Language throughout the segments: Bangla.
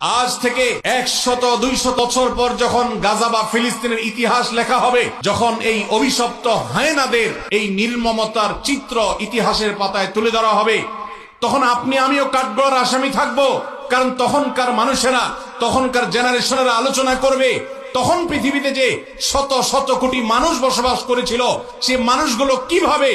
আজ থেকে 100-200 বছর পর যখন গাজা বা ফিলিস্তিনের ইতিহাস লেখা হবে, যখন এই অভিশপ্ত হায়েনাদের এই নির্মমতার চিত্র ইতিহাসের পাতায় তুলে ধরা হবে, তখন আপনি আমিও কাঠগড়ার আসামি থাকবো। কারণ তখনকার মানুষেরা, তখনকার জেনারেশনেরা আলোচনা করবে তখন পৃথিবীতে যে শত শত কোটি মানুষ বসবাস করেছিল, সে মানুষগুলো কিভাবে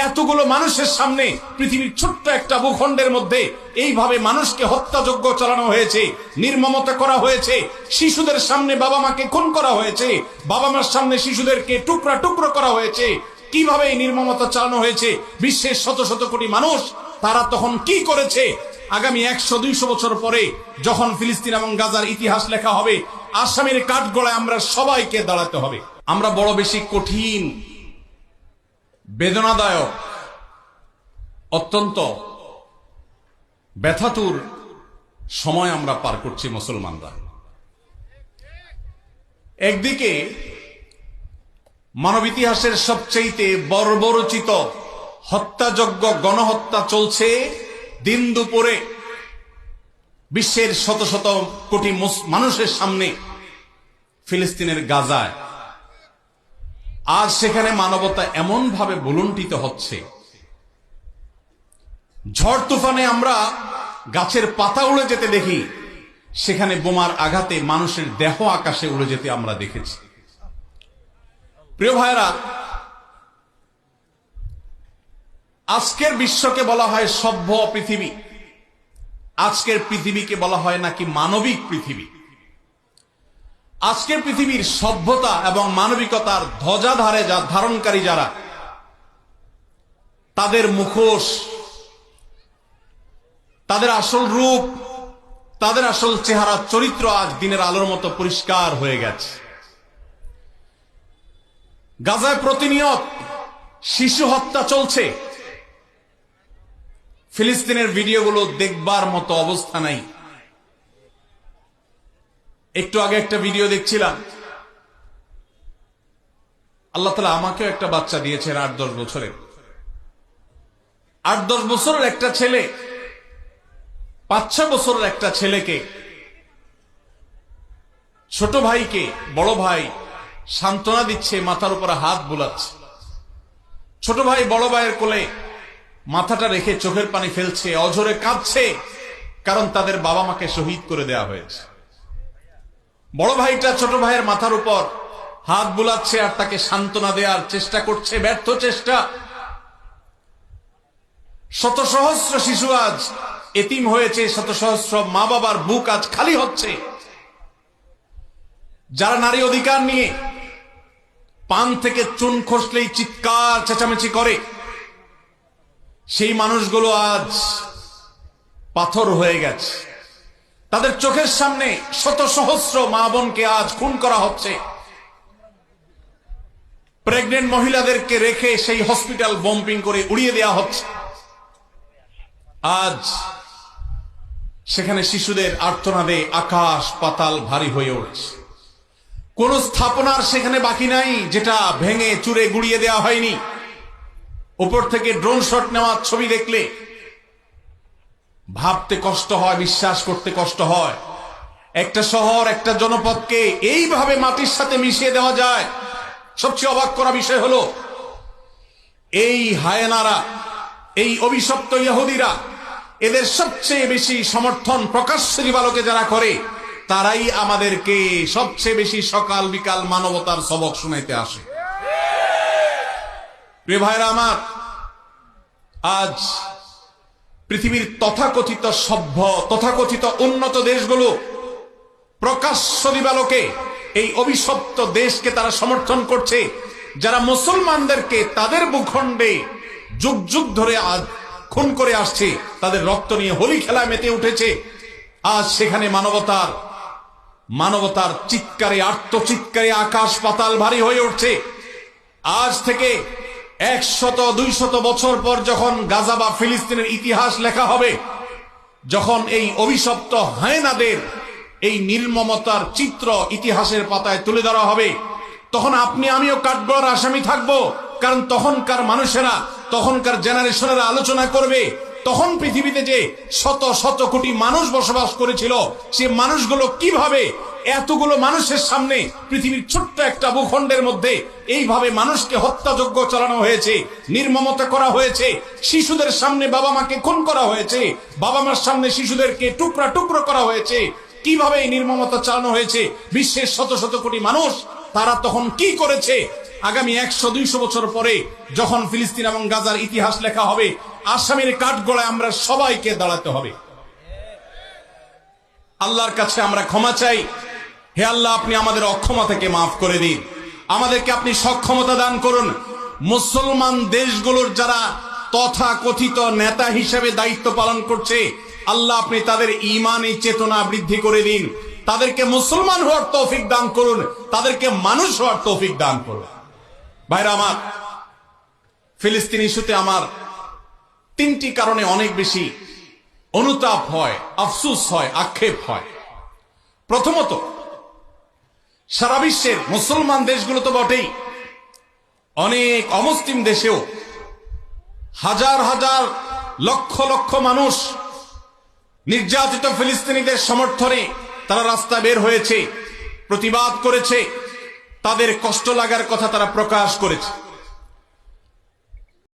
এতগুলো মানুষের সামনে পৃথিবীর ছোট্ট একটা ভূখণ্ডের মধ্যে এইভাবে মানুষকে হত্যাযজ্ঞ চালানো হয়েছে, নির্মমতা করা হয়েছে, শিশুদের সামনে বাবা মাকে খুন করা হয়েছে, বাবা মার সামনে শিশুদেরকে টুকরা টুকরো করা হয়েছে, কিভাবে এই নির্মমতা চালানো হয়েছে বিশ্বের শত শত কোটি মানুষ, তারা তখন কি করেছে। আগামী 100-200 বছর পরে যখন ফিলিস্তিন এবং গাজার ইতিহাস লেখা হবে, আসামির কাঠগড়ায় আমরা সবাইকে দাঁড়াতে হবে। আমরা বড় বেশি কঠিন, বেদনাদায়ক, অত্যন্ত ব্যথাতুর সময় আমরা পার করছি মুসলমানরা। একদিকে মানব ইতিহাসের সবচেয়ে বর্বরচিত হত্যাযজ্ঞ, গণহত্যা চলছে দিন দুপুরে বিশ্বের শত শত কোটি মানুষের সামনে ফিলিস্তিনের গাজায়। আজ সেখানে মানবতা এমন ভাবে ভুলুণ্ঠিত হচ্ছে, ঝড় তুফানে আমরা গাছের পাতা উড়ে যেতে দেখি, সেখানে বোমার আঘাতে মানুষের দেহ আকাশে উড়ে যেতে আমরা দেখেছি। প্রিয় ভাইরা, আজকের বিশ্বকে বলা হয় সভ্য পৃথিবী, আজকের পৃথিবীকে বলা হয় নাকি মানবিক পৃথিবী। আজকের পৃথিবীর সভ্যতা এবং মানবিকতার ধ্বজাধারে ধারণকারী যারা, তাদের মুখোশ, তাদের আসল রূপ, তাদের আসল চেহারা, চরিত্র আজ দিনের আলোর মতো পরিষ্কার হয়ে গেছে। গাজায় প্রতিনিয়ত শিশু হত্যা চলছে, ফিলিস্তিনের ভিডিওগুলো দেখবার মতো অবস্থা নাই। একটু আগে একটা ভিডিও দেখছিলাম, আল্লাহ তাআলা আমাকেও একটা বাচ্চা দিয়েছেন 8-10 বছরের। 8-10 বছরের একটা ছেলে 5-6 বছরের একটা ছেলেকে, ছোট ভাইকে বড় ভাই সান্ত্বনা দিচ্ছে, মাথার উপরে হাত বুলাচ্ছে। ছোট ভাই বড় ভাইয়ের কোলে মাথাটা রেখে চোখের পানি ফেলছে, অঝরে কাঁদছে, কারণ তাদের বাবা মাকে শহীদ করে দেওয়া হয়েছে। বড় ভাইটা ছোট ভাইয়ের মাথার উপর হাত বুলাচ্ছে আর তাকে সান্ত্বনা দেওয়ার চেষ্টা করছে, ব্যর্থ চেষ্টা। শত সহস্র শিশু আজ এতিম হয়েছে, শত সহস্র মা বাবার বুক আজ খালি হচ্ছে। যারা নারী অধিকার নিয়ে পান থেকে চুন খসলেই চিৎকার চেঁচামেচি করে, সেই মানুষগুলো আজ পাথর হয়ে গেছে। তাদের চোখের সামনে শত সহস্র মা বোনকে আজ খুন করা হচ্ছে। প্রেগনেন্ট মহিলাদেরকে রেখে সেই হসপিটাল বম্পিং করে উড়িয়ে দেওয়া হচ্ছে। আজ সেখানে শিশুদের আর্তনাদে আকাশ পাতাল ভারী হয়ে উঠছে। কোন স্থাপনার সেখানে বাকি নাই যেটা ভেঙে চুরে গুড়িয়ে দেওয়া হয়নি। উপর থেকে ড্রোন শট নেওয়া ছবি দেখলে ভাবতে কষ্ট হয়, বিশ্বাস করতে কষ্ট হয়। একটা শহর, একটা জনপদকে এইভাবে মাটির সাথে মিশিয়ে দেওয়া যায়। সবচেয়ে অবাক করা বিষয় হলো, এই হায়েনারা, এই অভিশপ্ত ইহুদিরা, এদের সবচেয়ে বেশি সমর্থন প্রকাশ্য দিবালোকে যারা করে, তারাই আমাদেরকে সবচেয়ে বেশি সকাল বিকাল মানবতার সবক শুনাইতে আসে। প্রিয় ভাইরা আমার, আজ পৃথিবীর তথাকথিত সভ্য, তথাকথিত উন্নত দেশগুলো প্রকাশ্য দিবালোকে এই অভিশপ্ত দেশকে তারা সমর্থন করছে, যারা মুসলমানদেরকে তাদের ভূখণ্ডে যুগ যুগ ধরে আজ খুন করে আসছে, তাদের রক্ত নিয়ে হোলি খেলায় মেতে উঠেছে। আজ সেখানে মানবতার চিৎকারে, আর্তচিৎকারে আকাশ পাতাল ভারী হয়ে উঠছে। আজ থেকে 100-200 বছর পর যখন গাজা বা ফিলিস্তিনের ইতিহাস লেখা হবে, যখন এই অভিশপ্ত হায়েনাদের এই নির্মমতার চিত্র ইতিহাসের পাতায় তুলে ধরা হবে, তখন আপনি আমিও কাঠগড়ার আসামি থাকবো। কারণ তখনকার মানুষেরা, তখনকার জেনারেশনেরা আলোচনা করবে তখন পৃথিবীতে যে শত শত কোটি মানুষ বসবাস করেছিল, সে মানুষগুলো কিভাবে এতগুলো মানুষের সামনে পৃথিবীর ছোট্ট একটা ভূখণ্ডের মধ্যে এইভাবে মানুষকে হত্যাযজ্ঞ চালানো হয়েছে, নির্মমতা করা হয়েছে, শিশুদের সামনে বাবা মাকে খুন করা হয়েছে, বাবা মার সামনে শিশুদেরকে টুকরা টুকরো করা হয়েছে, কিভাবে এই নির্মমতা চালানো হয়েছে বিশ্বের শত শত কোটি মানুষ, তারা তখন কি করেছে? আগামী 100-200 বছর পরে যখন ফিলিস্তিন এবং গাজার ইতিহাস লেখা হবে, আসামের কাঠগড়ায় আমরা সবাইকে দাঁড়াতে হবে। আল্লাহর কাছে আমরা ক্ষমা চাই। হে আল্লাহ, আপনি আমাদের অক্ষমতাকে মাফ করে দিন, আমাদেরকে আপনি সক্ষমতা দান করুন। মুসলমান দেশগুলোর যারা তথাকথিত নেতা হিসেবে দায়িত্ব পালন করছে, আল্লাহ আপনি তাদের ঈমানী চেতনা বৃদ্ধি করে দিন, তাদেরকে মুসলমান হওয়ার তৌফিক দান করুন, তাদেরকে মানুষ হওয়ার তৌফিক দান করুন। ভাইরা আমার, ফিলিস্তিন ইস্যুতে আমার 3টি কারণে অনেক বেশি অনুতাপ হয়, আফসোস হয়, আক্ষেপ হয়। প্রথমত, সারা বিশ্বের মুসলমান দেশগুলো তো বটেই, অনেক অমুসলিম দেশেও হাজার হাজার লক্ষ লক্ষ মানুষ নির্যাতিত ফিলিস্তিনিদের সমর্থনে তারা রাস্তা বের হয়েছে, প্রতিবাদ করেছে, তাদের কষ্ট লাগার কথা তারা প্রকাশ করেছে।